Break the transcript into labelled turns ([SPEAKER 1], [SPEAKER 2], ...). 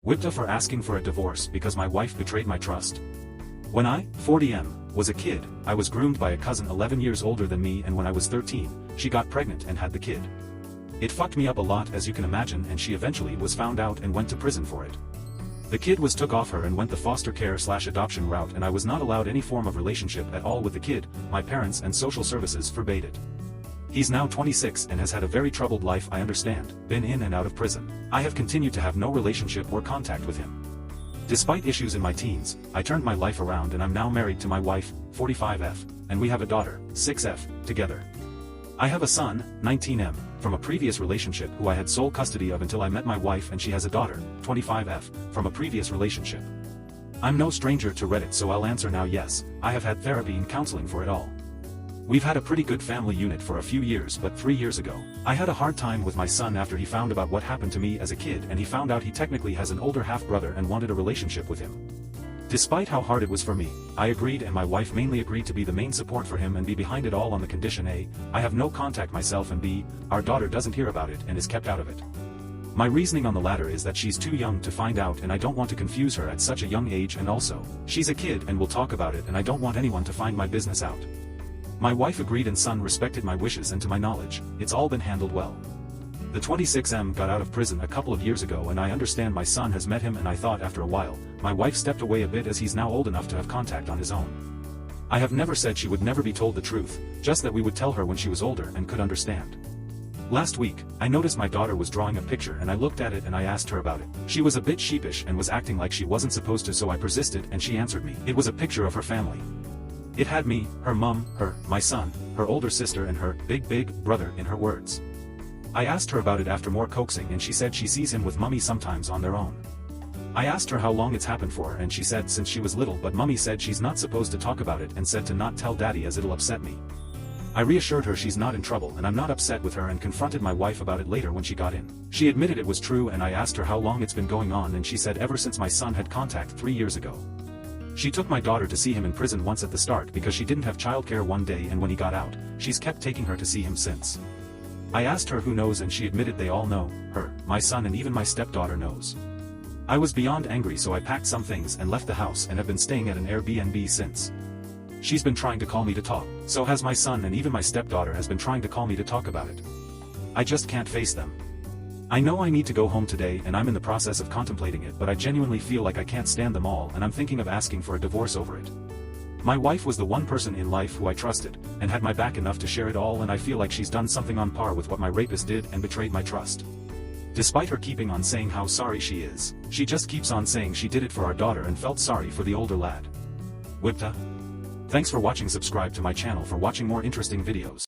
[SPEAKER 1] WIBTAH for asking for a divorce because my wife betrayed my trust. When I, 40M, was a kid, I was groomed by a cousin 11 years older than me, and when I was 13, she got pregnant and had the kid. It fucked me up a lot, as you can imagine, and she eventually was found out and went to prison for it. The kid was took off her and went the foster care/adoption route, and I was not allowed any form of relationship at all with the kid. My parents and social services forbade it. He's now 26 and has had a very troubled life, I understand, been in and out of prison. I have continued to have no relationship or contact with him. Despite issues in my teens, I turned my life around and I'm now married to my wife, 45F, and we have a daughter, 6F, together. I have a son, 19M, from a previous relationship who I had sole custody of until I met my wife, and she has a daughter, 25F, from a previous relationship. I'm no stranger to Reddit, so I'll answer now: yes, I have had therapy and counseling for it all. We've had a pretty good family unit for a few years, but 3 years ago, I had a hard time with my son after he found about what happened to me as a kid, and he found out he technically has an older half-brother and wanted a relationship with him. Despite how hard it was for me, I agreed, and my wife mainly agreed to be the main support for him and be behind it all on the condition: A, I have no contact myself, and B, our daughter doesn't hear about it and is kept out of it. My reasoning on the latter is that she's too young to find out, and I don't want to confuse her at such a young age, and also, she's a kid and will talk about it, and I don't want anyone to find my business out. My wife agreed, and son respected my wishes, and to my knowledge, it's all been handled well. The 26M got out of prison a couple of years ago, and I understand my son has met him, and I thought after a while, my wife stepped away a bit as he's now old enough to have contact on his own. I have never said she would never be told the truth, just that we would tell her when she was older and could understand. Last week, I noticed my daughter was drawing a picture, and I looked at it and I asked her about it. She was a bit sheepish and was acting like she wasn't supposed to, so I persisted and she answered me. It was a picture of her family. It had me, her mom, her, my son, her older sister, and her big brother in her words. I asked her about it after more coaxing, and she said she sees him with mummy sometimes on their own. I asked her how long it's happened for, and she said since she was little, but mummy said she's not supposed to talk about it and said to not tell daddy as it'll upset me. I reassured her she's not in trouble and I'm not upset with her, and confronted my wife about it later when she got in. She admitted it was true, and I asked her how long it's been going on, and she said ever since my son had contact 3 years ago. She took my daughter to see him in prison once at the start because she didn't have childcare one day, and when he got out, she's kept taking her to see him since. I asked her who knows, and she admitted they all know, her, my son, and even my stepdaughter knows. I was beyond angry, so I packed some things and left the house and have been staying at an Airbnb since. She's been trying to call me to talk, so has my son, and even my stepdaughter has been trying to call me to talk about it. I just can't face them. I know I need to go home today, and I'm in the process of contemplating it, but I genuinely feel like I can't stand them all, and I'm thinking of asking for a divorce over it. My wife was the one person in life who I trusted, and had my back enough to share it all, and I feel like she's done something on par with what my rapist did and betrayed my trust. Despite her keeping on saying how sorry she is, she just keeps on saying she did it for our daughter and felt sorry for the older lad. WIBTAH. Thanks for watching. Subscribe to my channel for watching more interesting videos.